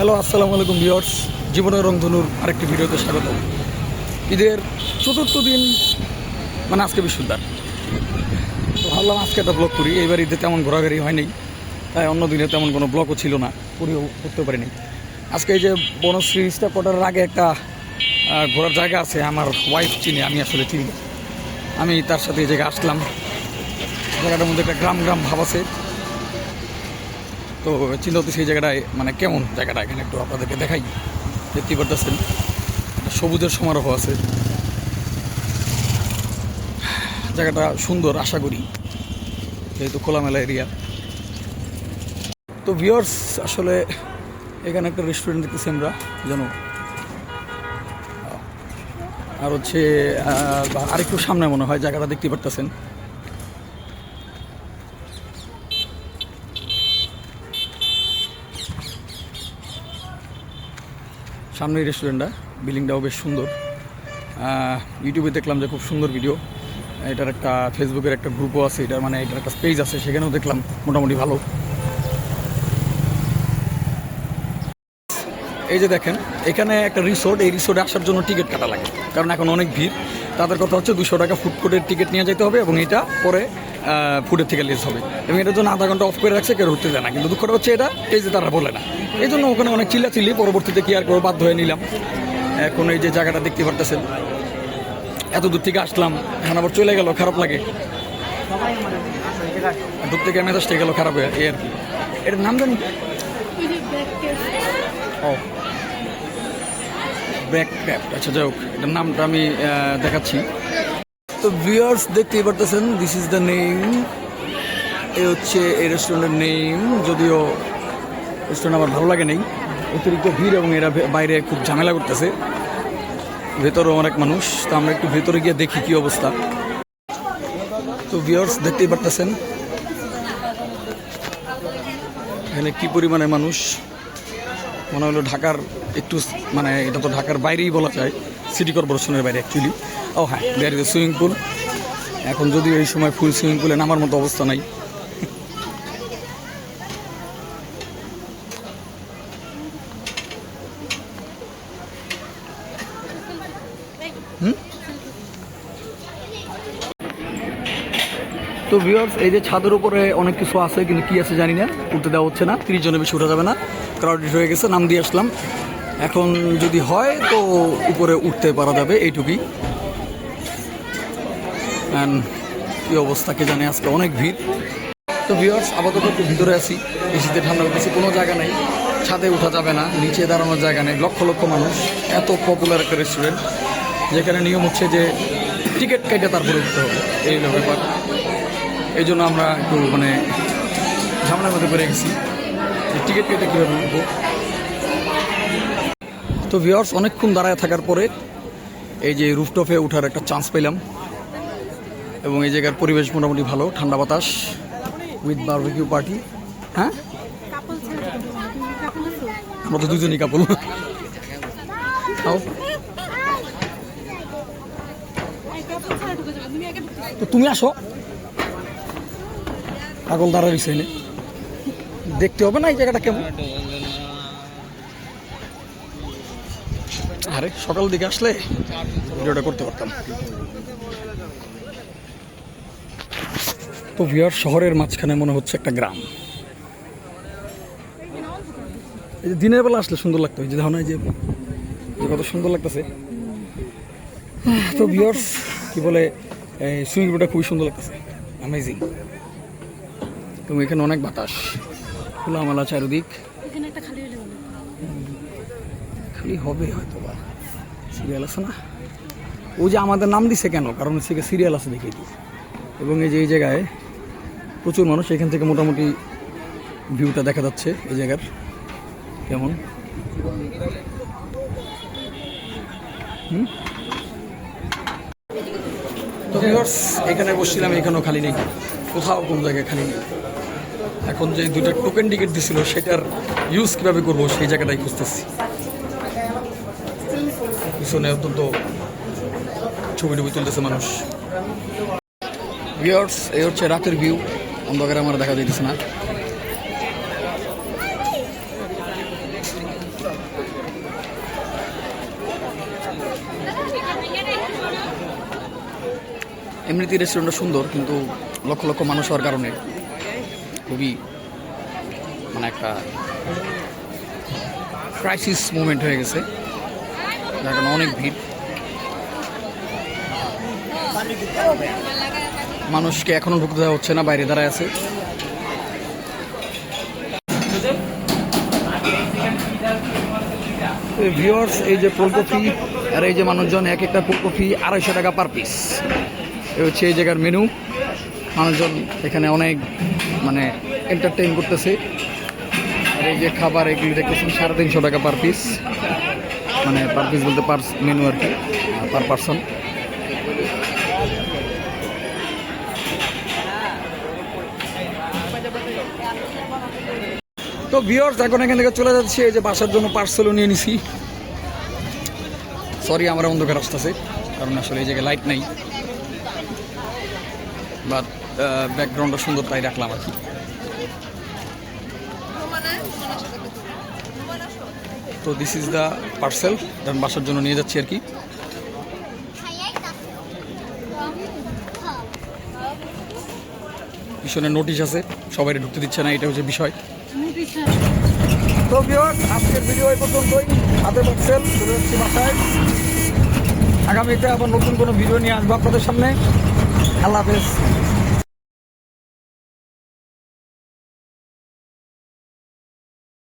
Hello, আসসালামু আলাইকুম viewers. জীবনের রংধনুর আরেকটি ভিডিওতে স্বাগত। ঈদের চতুর্থ দিন, মানে আজকে বৃহস্পতিবার, তো ভাবলাম আজকে একটা ব্লগ করি। এইবার ঈদে তেমন ঘোরাঘুরি হয়নি, তাই অন্য দিনে তেমন কোনো ব্লগও ছিল না, করিও করতে পারিনি। আজকে এই যে বনশ্রী স্টাফ কোয়ার্টারের আগে একটা ঘোরার জায়গা আছে, আমার ওয়াইফ চিনি, আমি আসলে চিনি। আমি তার সাথে এই জায়গায় আসলাম। জায়গাটার মধ্যে একটা গ্রাম গ্রাম ভাব আছে, তো চিন্তা হচ্ছে সেই জায়গাটায় মানে কেমন জায়গাটা, এখানে একটু আপনাদেরকে দেখাই। দেখতে পারতেছেন সবুজের সমারোহ আছে, জায়গাটা সুন্দর আশা করি, যেহেতু খোলামেলা এরিয়া। তো ভিউয়ার্স, আসলে এখানে একটা রেস্টুরেন্ট দেখতেছি আমরা, জানো, আর হচ্ছে আরেকটু সামনে মনে হয় জায়গাটা দেখতে পারতেছেন। সামনেই রেস্টুরেন্টটা, বিল্ডিংটাও বেশ সুন্দর। ইউটিউবে দেখলাম যে খুব সুন্দর ভিডিও। এটার একটা ফেসবুকের একটা গ্রুপও আছে, এটার মানে এটার একটা পেজ আছে, সেখানেও দেখলাম মোটামুটি ভালো। এই যে দেখেন, এখানে একটা রিসোর্ট, এই রিসোর্টে আসার জন্য টিকিট কাটা লাগে, কারণ এখন অনেক ভিড়। তাদের কথা হচ্ছে 200 টাকা ফুড কোর্টের টিকিট নিয়ে যেতে হবে, এবং এটা পরে ফুডের থেকে লেস হবে, এবং এটার জন্য আধা ঘন্টা অফ করে রাখছে, কেউ উঠতে দেয় না। কিন্তু দুঃখটা হচ্ছে এটা এই যে তারা বলে না, এই জন্য ওখানে অনেক চিল্লাচিল্লি, পরবর্তীতে কি আর করে বাধ্য হয়ে নিলাম। এখন এই যে জায়গাটা দেখতে পারতেছেন, এত দূর থেকে আসলাম, এখন আবার চলে গেল, খারাপ লাগে। দূর থেকে মেজাজটা গেল খারাপ হয়ে, এই আর কি। এটার নাম জানি, ও ব্যাক ক্র্যাপ, আচ্ছা যাই হোক, এটার নামটা আমি দেখাচ্ছি। তো ভিউয়ার্স দেখতেই পারতেছেন, দিস ইজ দ্য নেম। এ হচ্ছে এই রেস্টুরেন্টের নেম। যদিও রেস্টুরেন্ট আমার ভালো লাগে নেই, অতিরিক্ত ভিড়, এবং এরা বাইরে খুব ঝামেলা করতেছে, ভেতরেও অনেক মানুষ। তো আমরা একটু ভেতরে গিয়ে দেখি কি অবস্থা। তো ভিউয়ার্স দেখতেই পারতেছেন এখানে কি পরিমাণে মানুষ। মনে হলো ঢাকার একটু, মানে এটা তো ঢাকার বাইরেই বলা যায়, সিটি কর্পোরেশনের বাইরে অ্যাকচুয়ালি। ও হ্যাঁ, there is a swimming pool. এখন যদিও এই সময় ফুল সুইমিং পুলে নামার মতো অবস্থা নাই। তো ভিউয়ার্স, এই যে ছাদের উপরে অনেক কিছু আছে, কিন্তু কি আছে জানি না, উঠতে দেওয়া হচ্ছে না। 30 জনের বেশি উঠা যাবে না, ক্রাউডেড হয়ে গেছে। নাম দিয়ে আসলাম, এখন যদি হয় তো উপরে উঠতে পারা যাবে, এইটুকুই। কি অবস্থা কে জানে, আজকে অনেক ভিড়। তো ভিউয়ার্স, আপাতত একটু ভিতরে আছি, এসিতে ঠান্ডা করতেছি, কোনো জায়গা নেই, ছাদে উঠা যাবে না, নিচে দাঁড়ানোর জায়গা নেই। লক্ষ লক্ষ মানুষ, এত পপুলার একটা রেস্টুরেন্ট, যেখানে নিয়ম হচ্ছে যে টিকিট কেটে তারপরে উঠতে হবে, এই হলো ব্যাপার। এই জন্য আমরা একটু মানে ঝামেলার মধ্যে পড়ে গেছি, টিকিট কেটে কীভাবে উঠবো। তো ভিউয়ার্স, অনেকক্ষণ দাঁড়ায় থাকার পরে এই যে রুফটপে ওঠার একটা চান্স পেলাম, এবং এই জায়গার পরিবেশ মোটামুটি ভালো, ঠান্ডা বাতাস উইথ বারবিকিউ পার্টি। হ্যাঁ, আমরা তো দুজনই কাপল। তো তুমি আসো, পাগল দাঁড়া রয়েছে, দেখতে হবে না এই জায়গাটা কেমন। আরে সকাল দিকে আসলে ভিডিওটা করতে পারতাম। তো ভিউয়ার, শহরের মাঝখানে মনে হচ্ছে একটা গ্রাম। এই যে দিনের বেলা আসলে সুন্দর লাগতো, এই যে ধারণা, যে কত সুন্দর লাগতেছে। তো ভিউয়ার্স, কি বলে, এই সুইমিং পুলটা খুবই সুন্দর লাগতেছে, অ্যামেজিং। তো এখানে অনেক বাতাস, খোলামেলা চারিদিক। খালি হবে হয়তো বা, সিরিয়াল আছে না, ও যে আমাদের নাম দিছে কেন, কারণ হচ্ছে সিরিয়াল আছে দেখে কি। এবং এই যে এই জায়গায় প্রচুর মানুষ, এখান থেকে মোটামুটি ভিউটা দেখা যাচ্ছে এই জায়গার কেমন। তো ভিউয়ার্স, এখানে বসছিলাম, এখানেও খালি নেই, কোথাও কোন জায়গায় খালি নেই। এখন যে দুটো টোকেন টিকিট দিছিল, সেটার ইউজ কীভাবে করবো সেই জায়গাটাই খুঁজতেছি। পিছনে অত্যন্ত ছবি টবি তুলতেছে মানুষ। ভিউয়ার্স, এই হচ্ছে রাতের ভিউ, অন্ধকারে আমার দেখা যাইতেছে না। এমনিতেই রেস্টুরেন্টটা সুন্দর, কিন্তু লক্ষ লক্ষ মানুষ হওয়ার কারণে খুবই মানে একটা ক্রাইসিস মুভমেন্ট হয়ে গেছে, যার কারণে অনেক ভিড়। মানুষকে এখনো ঢুকতে দেওয়া হচ্ছে না, বাইরে দাঁড়ায় আছে। ভিউয়ার্স, এই যে ফুলকপি আর এই যে মানুষজন, এক একটা ফুলকপি 250 টাকা পার পিস। এই হচ্ছে এই জায়গার মেনু। মানুষজন এখানে অনেক মানে এন্টারটেইন করতেছে। আর এই যে খাবার এগুলি দেখতেছেন 350 টাকা পার পিস, মানে পার পিস বলতে পার মেনু আর কি, পার পারসন। তো ভিউয়ার্স, এখন এখান থেকে চলে যাচ্ছি, এই যে বাসার জন্য পার্সেলও নিয়ে নিছি। সরি, আমরা অন্ধকার আসতেছে, কারণ আসলে এই জায়গায় লাইট নাই, বাট ব্যাকগ্রাউন্ডটা সুন্দর তাই রাখলাম আর কি। তো দিস ইজ দ্য পার্সেল, কারণ বাসার জন্য নিয়ে যাচ্ছি আর কি। পিছনে নোটিশ আছে, সবাই ঢুকতে দিচ্ছে না, এটা হচ্ছে বিষয়। তো ভিউয়ার্স, আজকের ভিডিও এই পর্যন্তই। হাতে পার্সেল চলে যাচ্ছি বাসায়। আগামীতে আবার নতুন কোনো ভিডিও নিয়ে আসবো আপনাদের সামনে। আল্লাহ হাফেজ।